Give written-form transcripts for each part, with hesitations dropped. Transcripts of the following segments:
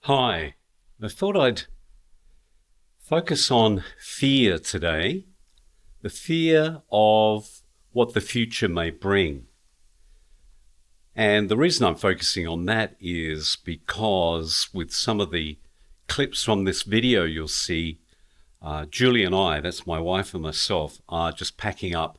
Hi, I thought I'd focus on fear today, the fear of what the future may bring. And the reason I'm focusing on that is because with some of the clips from this video you'll see, Julie and I, that's my wife and myself, are just packing up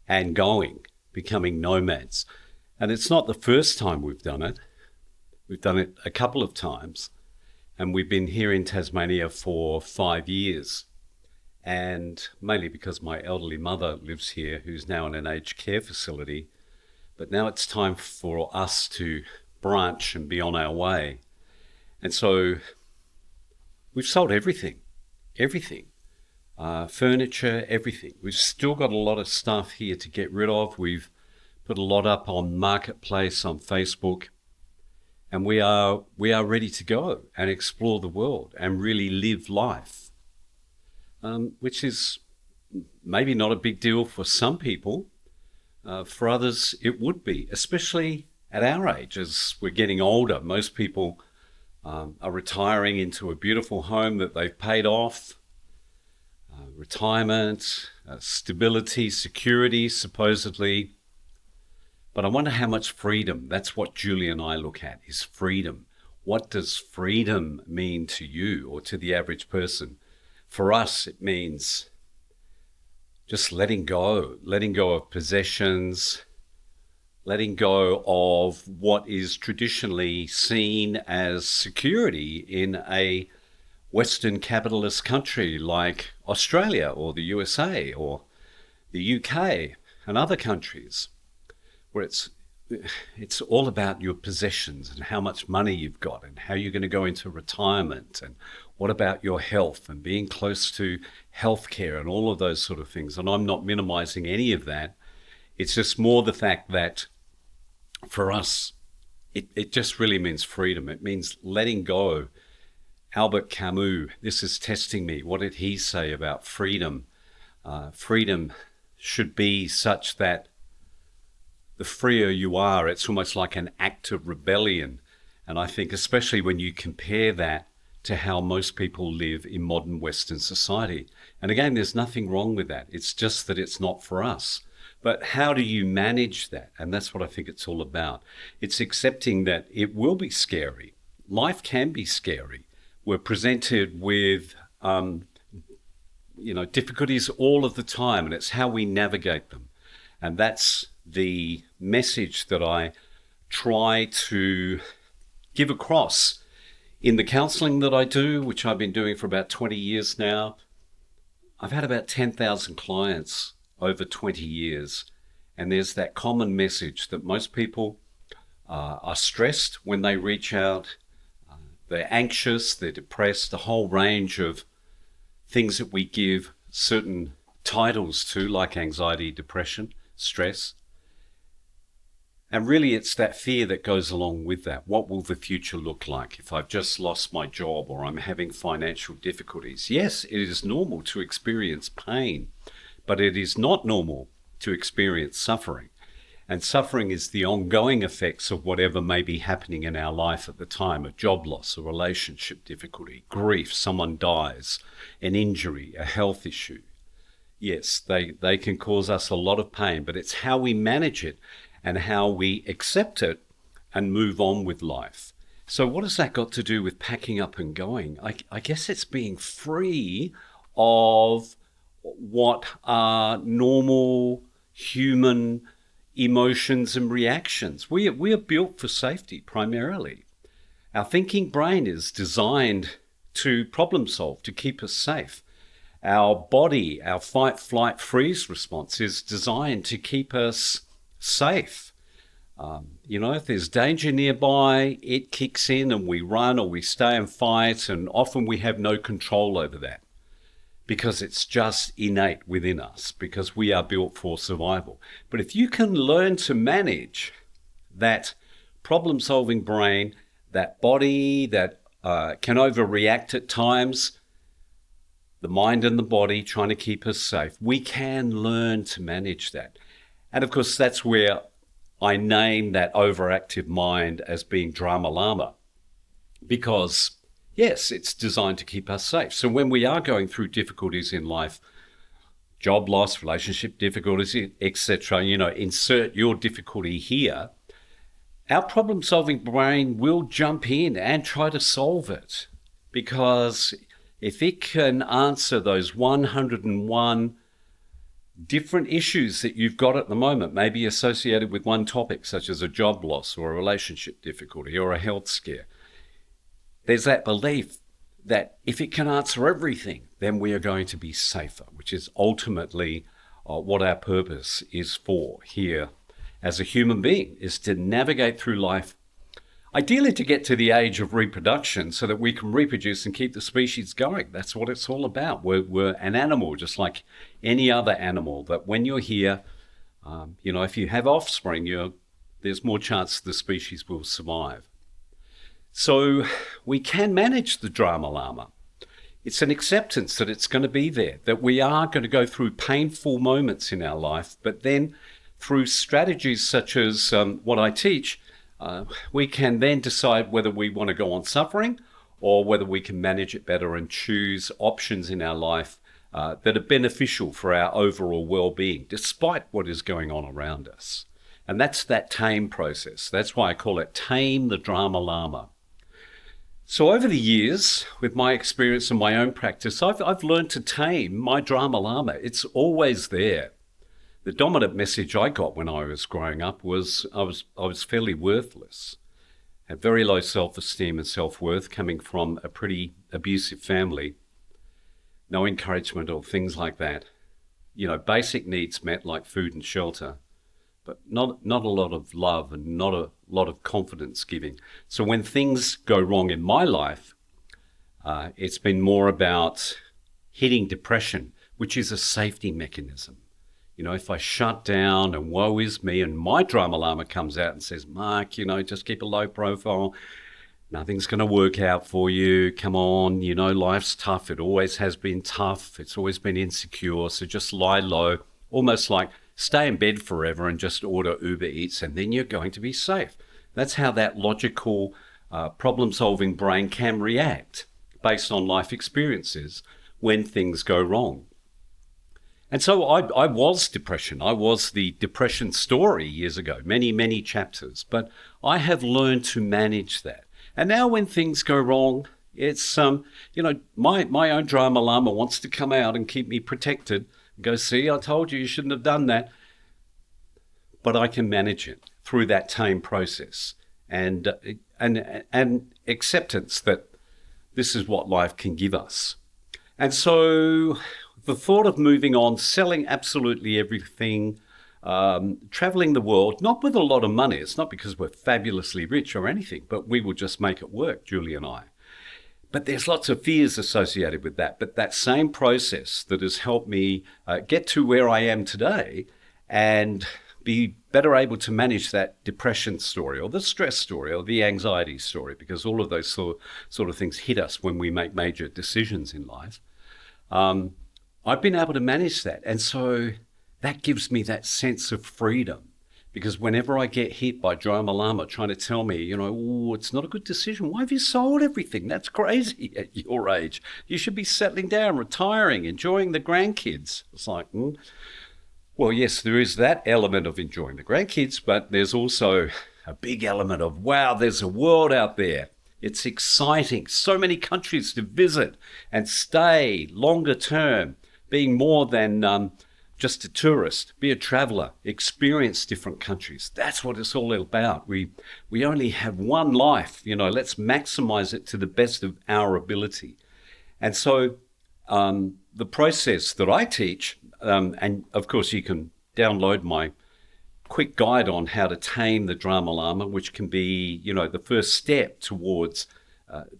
and going, becoming nomads. And it's not the first time we've done it. We've done it a couple of times. And we've been here in Tasmania for 5 years. And mainly because my elderly mother lives here, who's now in an aged care facility. But now it's time for us to branch and be on our way. And so we've sold everything, furniture, everything. We've still got a lot of stuff here to get rid of. We've put a lot up on Marketplace, on Facebook. And we are ready to go and explore the world and really live life, which is maybe not a big deal for some people. For others, it would be, especially at our age as we're getting older. Most people are retiring into a beautiful home that they've paid off, retirement, stability, security, supposedly. But I wonder how much freedom, that's what Julie and I look at, is freedom. What does freedom mean to you or to the average person? For us, it means just letting go of possessions, letting go of what is traditionally seen as security in a Western capitalist country like Australia or the USA or the UK and other countries, where it's all about your possessions and how much money you've got and how you're going to go into retirement and what about your health and being close to healthcare and all of those sort of things. And I'm not minimizing any of that. It's just more the fact that for us, it just really means freedom. It means letting go. Albert Camus, this is testing me. What did he say about freedom? Freedom should be such that the freer you are, it's almost like an act of rebellion. And I think especially when you compare that to how most people live in modern Western society. And again, there's nothing wrong with that. It's just that it's not for us. But how do you manage that? And that's what I think it's all about. It's accepting that it will be scary. Life can be scary. We're presented with difficulties all of the time, and it's how we navigate them. And that's the message that I try to give across in the counseling that I do, which I've been doing for about 20 years now. I've had about 10,000 clients over 20 years. And there's that common message that most people are stressed when they reach out. They're anxious, they're depressed, the whole range of things that we give certain titles to, like anxiety, depression, stress. And really, it's that fear that goes along with that. What will the future look like if I've just lost my job or I'm having financial difficulties? Yes, it is normal to experience pain, but it is not normal to experience suffering. And suffering is the ongoing effects of whatever may be happening in our life at the time, a job loss, a relationship difficulty, grief, someone dies, an injury, a health issue. Yes, they can cause us a lot of pain, but it's how we manage it and how we accept it and move on with life. So what has that got to do with packing up and going? I guess it's being free of what are normal human emotions and reactions. We are built for safety primarily. Our thinking brain is designed to problem solve, to keep us safe. Our body, our fight, flight, freeze response is designed to keep us safe. If there's danger nearby, it kicks in and we run or we stay and fight, and often we have no control over that because it's just innate within us, because we are built for survival. But if you can learn to manage that problem-solving brain, that body that can overreact at times, the mind and the body trying to keep us safe, we can learn to manage that. And of course, that's where I name that overactive mind as being Llama, because Yes, it's designed to keep us safe. So when we are going through difficulties in life, job loss, relationship difficulties, etc., insert your difficulty here, our problem-solving brain will jump in and try to solve it. Because if it can answer those 101 different issues that you've got at the moment, maybe associated with one topic, such as a job loss or a relationship difficulty or a health scare, there's that belief that if it can answer everything, then we are going to be safer, which is ultimately what our purpose is for here as a human being, is to navigate through life, ideally to get to the age of reproduction so that we can reproduce and keep the species going. That's what it's all about. We're an animal, just like any other animal, that when you're here, if you have offspring, there's more chance the species will survive. So we can manage the drama llama. It's an acceptance that it's going to be there, that we are going to go through painful moments in our life, but then through strategies such as what I teach, we can then decide whether we want to go on suffering or whether we can manage it better and choose options in our life that are beneficial for our overall well-being, despite what is going on around us. And that's that tame process. That's why I call it Tame the Drama Llama. So over the years, with my experience and my own practice, I've learned to tame my drama llama. It's always there. The dominant message I got when I was growing up was I was fairly worthless, had very low self-esteem and self-worth, coming from a pretty abusive family, no encouragement or things like that. Basic needs met like food and shelter, but not a lot of love and not a lot of confidence giving. So when things go wrong in my life, it's been more about hitting depression, which is a safety mechanism. If I shut down and woe is me and my drama llama comes out and says, Mark, just keep a low profile. Nothing's going to work out for you. Come on, life's tough. It always has been tough. It's always been insecure. So just lie low, almost like stay in bed forever and just order Uber Eats and then you're going to be safe. That's how that logical problem-solving brain can react based on life experiences when things go wrong. And so I was depression. I was the depression story years ago, many, many chapters. But I have learned to manage that. And now when things go wrong, it's, my own drama llama wants to come out and keep me protected. Go, see, I told you shouldn't have done that. But I can manage it through that tame process and acceptance that this is what life can give us. And so the thought of moving on, selling absolutely everything, traveling the world, not with a lot of money. It's not because we're fabulously rich or anything, but we will just make it work, Julie and I. But there's lots of fears associated with that. But that same process that has helped me get to where I am today and be better able to manage that depression story or the stress story or the anxiety story, because all of those sort of things hit us when we make major decisions in life. I've been able to manage that. And so that gives me that sense of freedom. Because whenever I get hit by drama llama trying to tell me, it's not a good decision. Why have you sold everything? That's crazy at your age. You should be settling down, retiring, enjoying the grandkids. It's like, well, yes, there is that element of enjoying the grandkids, but there's also a big element of, wow, there's a world out there. It's exciting. So many countries to visit and stay longer term, being more than just a tourist, be a traveler, experience different countries. That's what it's all about. We only have one life, let's maximize it to the best of our ability. And so the process that I teach, and of course you can download my quick guide on how to tame the drama llama, which can be, the first step towards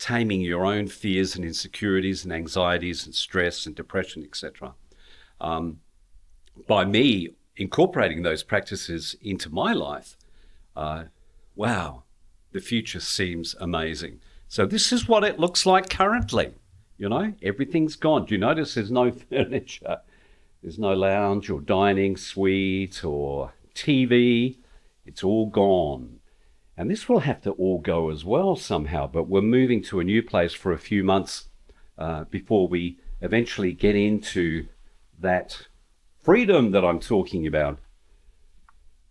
taming your own fears and insecurities and anxieties and stress and depression, etc. By me incorporating those practices into my life, wow, the future seems amazing. So this is what it looks like currently. Everything's gone. Do you notice there's no furniture? There's no lounge or dining suite or TV. It's all gone. And this will have to all go as well somehow, but we're moving to a new place for a few months before we eventually get into that freedom that I'm talking about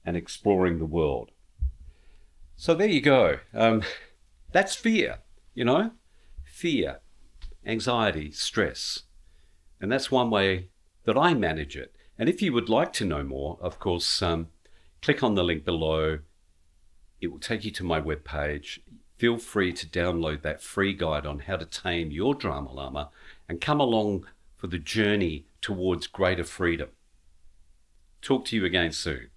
and exploring the world. So there you go. That's fear, you know? Fear, anxiety, stress. And that's one way that I manage it. And if you would like to know more, of course, click on the link below. It will take you to my webpage. Feel free to download that free guide on how to tame your drama llama and come along for the journey towards greater freedom. Talk to you again soon.